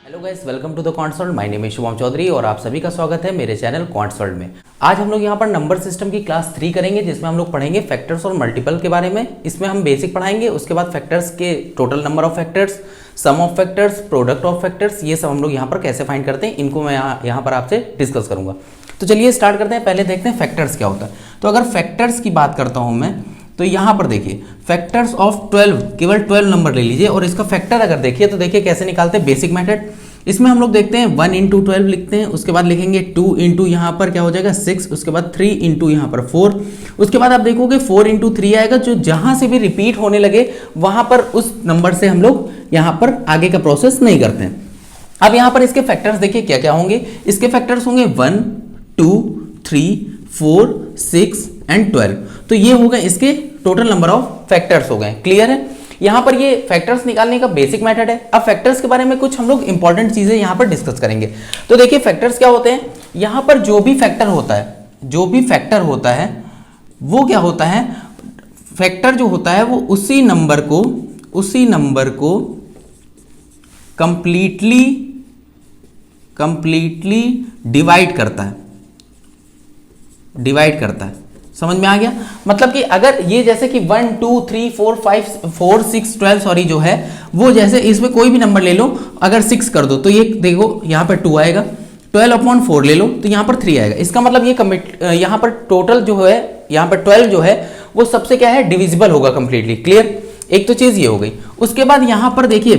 Hello guys, welcome to the quants world. My name is Shubham Chaudhary और आप सभी का स्वागत है मेरे चैनल क्वांट्स वर्ल्ड में। आज हम लोग यहाँ पर नंबर सिस्टम की क्लास 3 करेंगे, जिसमें हम लोग पढ़ेंगे फैक्टर्स और मल्टीपल के बारे में। इसमें हम बेसिक पढ़ाएंगे, उसके बाद फैक्टर्स के total number of factors, sum of factors, product of factors, ये सब हम लोग यहाँ पर कैसे फाइंड करते हैं, इनको मैं यहाँ पर आपसे डिस्कस करूंगा। तो चलिए स्टार्ट करते हैं। पहले देखते हैं फैक्टर्स क्या होता है। तो अगर फैक्टर्स की बात करता हूँ मैं, तो यहाँ पर देखिए फैक्टर्स ऑफ 12, केवल 12 नंबर ले लीजिए और इसका फैक्टर अगर देखिए तो देखिए कैसे निकालते हैं। बेसिक मेथड, इसमें हम लोग देखते हैं 1 इंटू 12 लिखते हैं, उसके बाद लिखेंगे 2 इंटू यहाँ पर क्या हो जाएगा 6, उसके बाद 3 इंटू यहाँ पर 4, उसके बाद आप देखोगे 4 इंटू 3 आएगा। जो जहाँ से भी रिपीट होने लगे वहाँ पर उस नंबर से हम लोग यहाँ पर आगे का प्रोसेस नहीं करते हैं। अब यहाँ पर इसके फैक्टर्स देखिए क्या क्या होंगे। इसके फैक्टर्स होंगे 1, 2, 3, 4, 6 एंड 12। तो ये हो गए इसके टोटल नंबर ऑफ फैक्टर्स हो गए। क्लियर है? यहाँ पर ये फैक्टर्स निकालने का बेसिक मेथड है। अब फैक्टर्स के बारे में कुछ हम लोग इंपॉर्टेंट चीजें यहाँ पर डिस्कस करेंगे। तो देखिए फैक्टर्स क्या होते हैं। यहाँ पर जो भी फैक्टर होता है वो क्या होता है, फैक्टर जो होता है वो उसी नंबर को कंप्लीटली डिवाइड करता है। समझ में आ गया? मतलब कि अगर ये जैसे कि 1, 2, 3, 4, 5, 4, 6, 12 सॉरी जो है वो, जैसे इसमें कोई भी नंबर ले लो, अगर 6 कर दो तो ये देखो यहाँ पर 2 आएगा, 12/4 ले लो तो यहाँ पर 3 आएगा। इसका मतलब ये यहाँ पर टोटल जो है, यहाँ पर 12 जो है वो सबसे क्या है, डिविजिबल होगा कंप्लीटली। क्लियर? एक तो चीज ये हो गई। उसके बाद यहाँ पर देखिए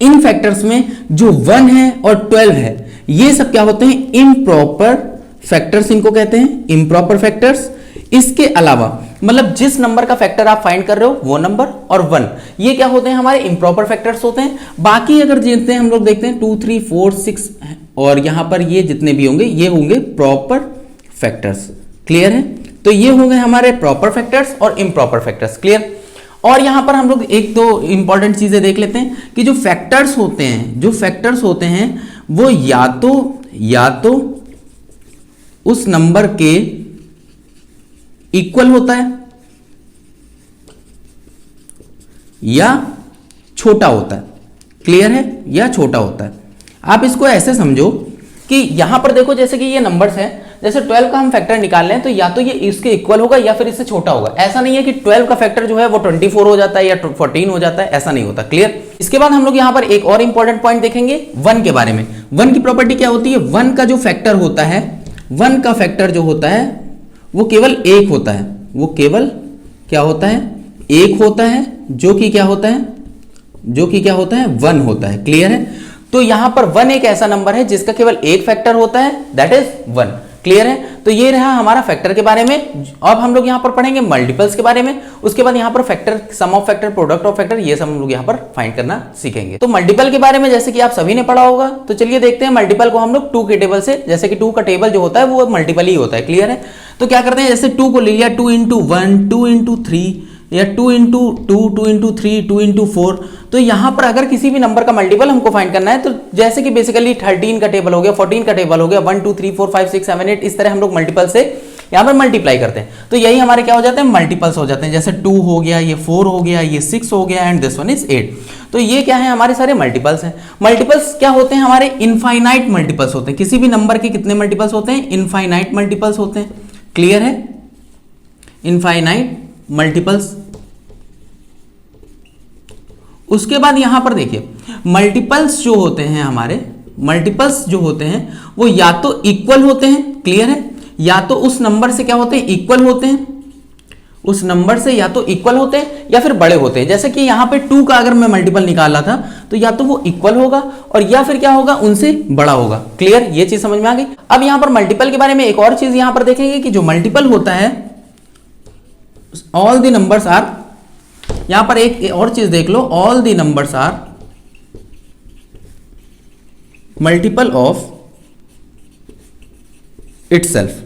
इन फैक्टर्स में जो 1 है और 12 है ये सब क्या होते हैं, इम्प्रॉपर फैक्टर्स इनको कहते हैं, इम्प्रॉपर फैक्टर्स। इसके अलावा मतलब जिस नंबर का फैक्टर आप फाइंड कर रहे हो वो नंबर और 1, ये क्या होते हैं, हमारे इम्प्रॉपर फैक्टर्स होते हैं। बाकी अगर देखते हैं हम लोग देखते हैं 2, 3, 4, 6 और यहां पर ये जितने भी होंगे ये होंगे प्रॉपर फैक्टर्स। क्लियर है? तो ये होंगे हमारे प्रॉपर फैक्टर्स और इम्प्रॉपर फैक्टर्स। क्लियर? और यहां पर हम लोग एक दो इंपॉर्टेंट चीजें देख लेते हैं कि जो फैक्टर्स होते हैं वो या तो उस नंबर के इक्वल होता है या छोटा होता है। क्लियर है? या छोटा होता है। आप इसको ऐसे समझो कि यहां पर देखो जैसे कि ये नंबर्स हैं, जैसे 12 का हम फैक्टर निकाल रहे हैं तो या तो ये इसके इक्वल होगा या फिर इससे छोटा होगा। ऐसा नहीं है कि 12 का फैक्टर जो है वो 24 हो जाता है या 14 हो जाता है, ऐसा नहीं होता। क्लियर? इसके बाद हम लोग यहां पर एक और इंपॉर्टेंट पॉइंट देखेंगे 1 के बारे में। 1 की प्रॉपर्टी क्या होती है, 1 का जो फैक्टर होता है, 1 का फैक्टर जो होता है वो केवल 1 होता है। वो केवल क्या होता है, 1 होता है, जो कि क्या होता है 1 होता है। क्लियर है? तो यहां पर 1 एक ऐसा नंबर है जिसका केवल एक फैक्टर होता है, दैट इज 1। क्लियर है? तो ये रहा हमारा फैक्टर के बारे में। अब हम लोग यहां पर पढ़ेंगे मल्टीपल्स के बारे में। उसके बाद यहां पर factor, sum of factor, product of factor, ये सब हम लोग यहां पर फाइंड करना सीखेंगे। तो मल्टीपल के बारे में जैसे कि आप सभी ने पढ़ा होगा, तो चलिए देखते हैं मल्टीपल को हम लोग 2 के टेबल से, जैसे कि 2 का टेबल जो होता है वो मल्टीपल ही होता है। क्लियर है? तो क्या करते हैं, जैसे 2 को ले लिया, 2 इंटू 1, 2 इंटू 3 या 2 इंटू 2, 2 इंटू 3, 2 इंटू 4। तो यहां पर अगर किसी भी नंबर का मल्टीपल हमको फाइंड करना है तो जैसे कि बेसिकली 13 का टेबल हो गया, 14 का टेबल हो गया, 1, 2, 3, 4, 5, 6, 7, 8, इस तरह हम लोग मल्टीपल से यहां पर मल्टीप्लाई करते हैं। तो यही हमारे क्या हो जाते हैं, मल्टीपल्स हो जाते हैं। जैसे 2 हो गया, ये 4 हो गया, ये 6 हो गया एंड दिस वन इज 8। तो ये क्या है, हमारे सारे मल्टीपल्स हैं। मल्टीपल्स क्या होते हैं, हमारे इनफाइनाइट मल्टीपल्स होते हैं। किसी भी नंबर के कितने मल्टीपल्स होते हैं, इनफाइनाइट मल्टीपल्स होते हैं। क्लियर है? Infinite multiples. उसके बाद यहां पर देखिए मल्टीपल्स जो होते हैं हमारे, मल्टीपल्स जो होते हैं वो या तो इक्वल होते हैं। क्लियर है? या तो उस नंबर से क्या होते हैं, इक्वल होते हैं। उस नंबर से या तो इक्वल होते हैं या फिर बड़े होते हैं। जैसे कि यहां पे 2 का अगर मैं मल्टीपल निकाला था तो या तो वो इक्वल होगा और या फिर क्या होगा, उनसे बड़ा होगा। क्लियर? ये चीज समझ में आ गई। अब यहां पर मल्टीपल के बारे में एक और चीज यहां पर देखेंगे कि जो मल्टीपल होता है, ऑल द नंबर्स आर, यहां पर एक और चीज देख लो, all the numbers are multiple of itself.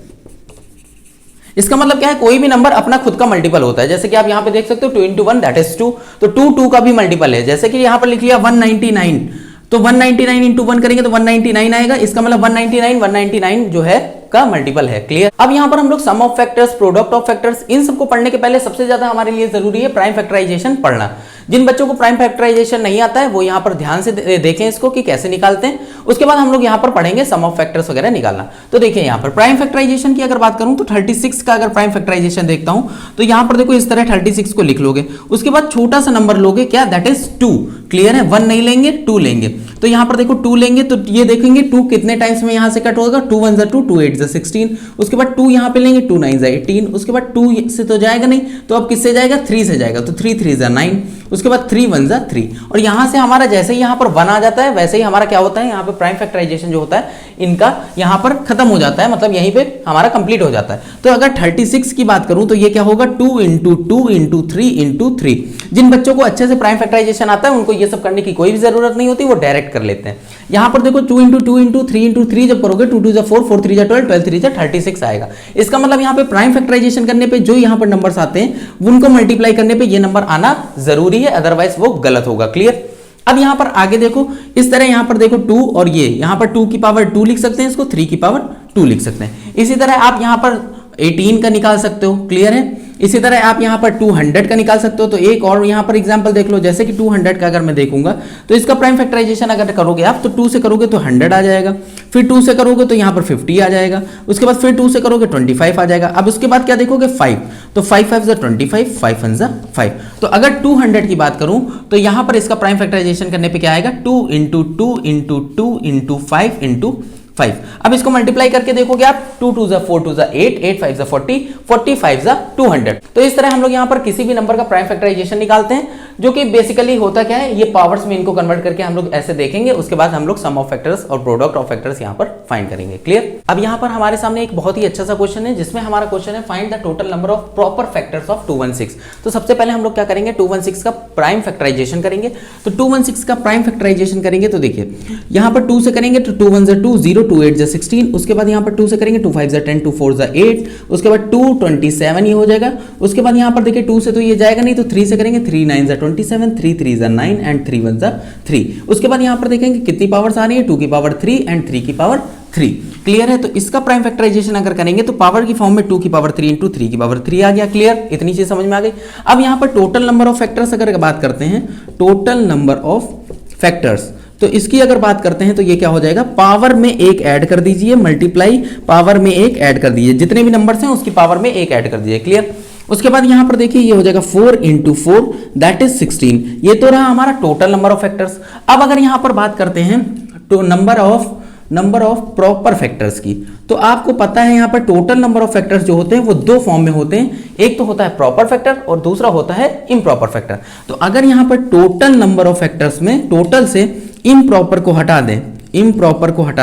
इसका मतलब क्या है, कोई भी नंबर अपना खुद का मल्टीपल होता है। जैसे कि आप यहां पे देख सकते हो 2 इंटू 1 दैट इज 2, तो 2 का भी मल्टीपल है। जैसे कि यहां पर लिख लिया 199, तो 199 इंटू 1 करेंगे तो 199 आएगा। इसका मतलब 199 जो है का मल्टीपल है। क्लियर। अब यहां पर हम लोग sum of factors, product of factors, इन सबको पढ़ने के पहले सबसे ज्यादा हमारे लिए जरूरी है प्राइम फैक्टराइजेशन पढ़ना। जिन बच्चों को प्राइम फैक्टराइजेशन नहीं आता है वो यहाँ पर ध्यान से देखें इसको कि कैसे निकालते हैं। उसके बाद हम लोग यहाँ पर पढ़ेंगे सम ऑफ फैक्टर्स वगैरह निकालना। तो देखिए यहाँ पर प्राइम फैक्टराइजेशन की अगर बात करूं तो 36 का अगर प्राइम फैक्टराइजेशन देखता हूं तो यहाँ पर देखो इस तरह 36 को लिख लोगे, उसके बाद छोटा सा नंबर लोगे क्या, दैट इज 2। क्लियर है, 1 नहीं लेंगे 2 लेंगे। तो यहाँ पर देखो 2 लेंगे तो ये देखेंगे 2 कितने टाइम्स में यहाँ से कट होगा, 2 1 2, 2 8 16। उसके बाद 2 यहाँ पे लेंगे, 2 9 18। उसके बाद 2 से तो जाएगा नहीं, तो अब किससे जाएगा, 3 से जाएगा, तो 3 3 9। उसके बाद 3 1 3। और यहां से हमारा जैसे ही यहाँ पर 1 आ जाता है वैसे ही हमारा क्या होता है, यहाँ पे प्राइम फैक्टराइजेशन जो होता है इनका यहाँ पर खत्म हो जाता है, मतलब यहीं पे हमारा कंप्लीट हो जाता है। तो अगर 36 की बात करूं तो ये क्या होगा, 2 × 2 × 3 × 3। जिन बच्चों को अच्छे से प्राइम फैक्टराइजेशन आता है उनको ये सब करने की कोई भी जरूरत नहीं होती, वो डायरेक्ट कर लेते हैं। यहाँ पर देखो 2 × 2 × 3 × 3 जब करोगे 2 2 4, 4 3 12, 12 3 36 आएगा। इसका मतलब यहाँ पे प्राइम फैक्टराइजेशन करने पे जो यहाँ पर नंबर्स आते हैं उनको मल्टीप्लाई करने पे ये नंबर आना जरूरी है, अदरवाइज वो गलत होगा। क्लियर। अब यहां पर आगे देखो इस तरह, यहां पर देखो 2 और ये यहां पर 2 की पावर 2 लिख सकते हैं, इसको 3 की पावर 2 लिख सकते हैं। इसी तरह आप यहां पर 18 का निकाल सकते हो। क्लियर है। इसी तरह आप यहां पर 200 का निकाल सकते हो। तो एक और यहां पर एग्जांपल देख लो, जैसे कि 200 का अगर मैं देखूंगा तो इसका प्राइम फैक्टराइजेशन अगर करोगे आप तो 2 से करोगे तो 100 आ जाएगा, फिर 2 से करोगे तो यहां पर 50 आ जाएगा, उसके बाद फिर 2 से करोगे 25 आ जाएगा। अब उसके बाद क्या देखोगे 5, तो 5 5 25, 5 1 5। तो अगर 200 की बात करूं तो यहां पर इसका प्राइम फैक्टराइजेशन करने पे क्या आएगा, 2 × 2 × 2 × 5 × 5। अब इसको मल्टीप्लाई करके देखोगे आप, 2 2 4 2 8, 8 5 40, 45 200। तो इस तरह हम लोग यहाँ पर किसी भी नंबर का प्राइम फैक्टराइजेशन निकालते हैं, जो कि बेसिकली होता क्या है, ये पावर्स में इनको कन्वर्ट करके हम लोग ऐसे देखेंगे। उसके बाद हम लोग सम ऑफ फैक्टर्स और प्रोडक्ट ऑफ फैक्टर्स यहाँ पर फाइंड करेंगे। क्लियर। अब यहाँ पर हमारे सामने एक बहुत ही अच्छा सा क्वेश्चन है, जिसमें हमारा क्वेश्चन है find the total number of proper factors of 216। तो सबसे पहले हम लोग क्या करेंगे, 216 का प्राइम फैक्टराइजेशन करेंगे। तो 216 का प्राइम फैक्टराइजेशन करेंगे तो देखिए यहाँ पर 2 से करेंगे तो 2 1 2 0, 2 8 16। उसके बाद यहाँ पर 2 से करेंगे 2 5 10, 2 4 8। उसके बाद 2 27 ये हो जाएगा। उसके बाद यहाँ पर देखिए 2 से तो ये जाएगा नहीं, तो 3 से करेंगे 3 9 27, 3 3 9 एंड 3 1 3। उसके बाद यहाँ पर देखेंगे कितनी पावर्स आ रही है, 2 की पावर 3 एंड 3 की पावर 3। क्लियर है। तो इसका प्राइम फैक्टराइजेशन अगर करेंगे तो पावर की फॉर्म में 2 की पावर 3 × 3 की पावर 3 आ गया। क्लियर। इतनी चीज समझ में आ गई। अब यहाँ पर टोटल नंबर ऑफ फैक्टर्स अगर बात करते हैं, टोटल नंबर ऑफ फैक्टर्स, तो इसकी अगर बात करते हैं तो ये क्या हो जाएगा, पावर में 1 ऐड कर दीजिए, मल्टीप्लाई पावर में 1 ऐड कर दीजिए, जितने भी नंबर्स हैं उसकी पावर में 1 ऐड कर दीजिए। क्लियर। उसके बाद यहां पर देखिए ये हो जाएगा 4 × 4 दैट इज 16। ये तो रहा हमारा टोटल नंबर ऑफ फैक्टर्स। अब अगर यहां पर बात करते हैं तो नंबर ऑफ प्रॉपर फैक्टर्स की, तो आपको पता है यहां पर टोटल नंबर ऑफ फैक्टर्स जो होते हैं वो 2 फॉर्म में होते हैं, एक तो होता है प्रॉपर फैक्टर और दूसरा होता है इम्प्रॉपर फैक्टर। तो अगर यहां पर टोटल नंबर ऑफ फैक्टर्स में टोटल से इम्प्रॉपर को हटा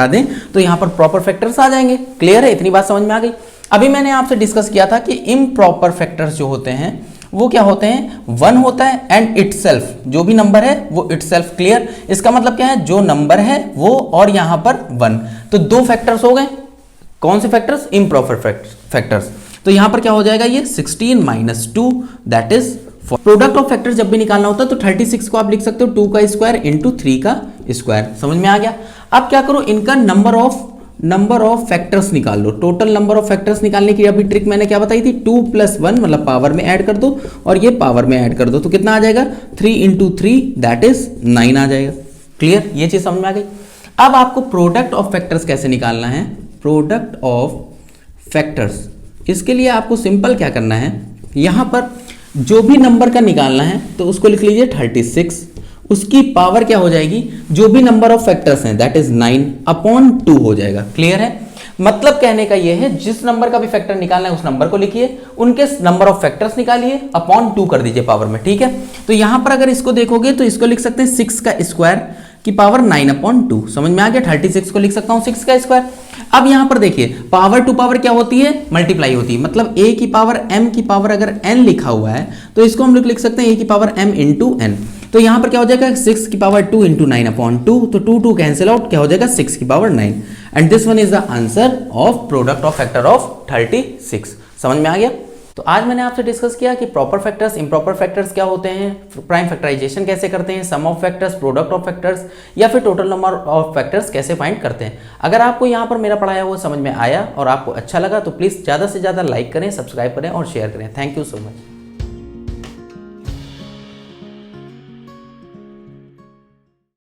दें तो यहां पर प्रॉपर फैक्टर्स आ जाएंगे। क्लियर है। इतनी बात समझ में आ गई। अभी मैंने आपसे डिस्कस किया था कि इम्प्रॉपर फैक्टर्स जो होते हैं वो क्या होते हैं, 1 होता है एंड इटसेल्फ, जो भी नंबर है वो इटसेल्फ। क्लियर। इसका मतलब क्या है, जो नंबर है वो और यहां पर 1, तो 2 फैक्टर्स हो गए। कौन से फैक्टर्स, इम्प्रॉपर फैक्टर्स। तो यहां पर क्या हो जाएगा, ये 16 - 2 that is 4। Product of factors जब भी निकालना होता है तो 36 को आप लिख सकते हो 2 का स्क्वायर × 3 का स्क्वायर। समझ में आ गया। अब क्या करो, इनका नंबर ऑफ फैक्टर्स निकाल लो। टोटल नंबर ऑफ फैक्टर्स निकालने की अभी ट्रिक मैंने क्या बताई थी, 2 + 1 मतलब पावर में ऐड कर दो और ये पावर में ऐड कर दो, तो कितना आ जाएगा, 3 × 3 दैट इज 9 आ जाएगा। क्लियर। ये चीज समझ में आ गई। अब आपको प्रोडक्ट ऑफ फैक्टर्स कैसे निकालना है, प्रोडक्ट ऑफ फैक्टर्स, इसके लिए आपको सिंपल क्या करना है, यहां पर जो भी नंबर का निकालना है तो उसको लिख लीजिए 36, उसकी पावर क्या हो जाएगी, जो भी नंबर ऑफ फैक्टर्स हैं दैट इज 9/2 हो जाएगा। क्लियर है। मतलब कहने का यह है, जिस नंबर का भी फैक्टर निकालना है उस नंबर को लिखिए, उनके नंबर ऑफ फैक्टर्स निकालिए, /2 कर दीजिए पावर में। ठीक है। तो यहां पर अगर इसको देखोगे तो इसको लिख सकते हैं 6 का स्क्वायर की पावर 9/2। समझ में आ गया। 36 को लिख सकता हूं 6 का स्क्वायर। अब यहां पर देखिए पावर टू पावर क्या होती है, मल्टीप्लाई होती है। मतलब a की पावर m की पावर अगर n लिखा हुआ है तो इसको हम लोग लिख सकते हैं a की पावर m × n। तो यहां पर क्या हो जाएगा, 6 की पावर 2 × 9/2, तो 2 2 कैंसिल आउट, क्या हो जाएगा 6 की power 9। And this one is the answer of product of factor of 36। समझ में आ गया। तो आज मैंने आपसे डिस्कस किया कि प्रॉपर फैक्टर्स, इम्प्रॉपर फैक्टर्स क्या होते हैं, प्राइम फैक्टराइजेशन कैसे करते हैं, sum of factors, product of factors या फिर टोटल नंबर ऑफ फैक्टर्स कैसे फाइंड करते हैं। अगर आपको यहाँ पर मेरा पढ़ाया हुआ समझ में आया और आपको अच्छा लगा तो प्लीज़ ज़्यादा से ज़्यादा लाइक करें, सब्सक्राइब करें और शेयर करें। Thank you so much.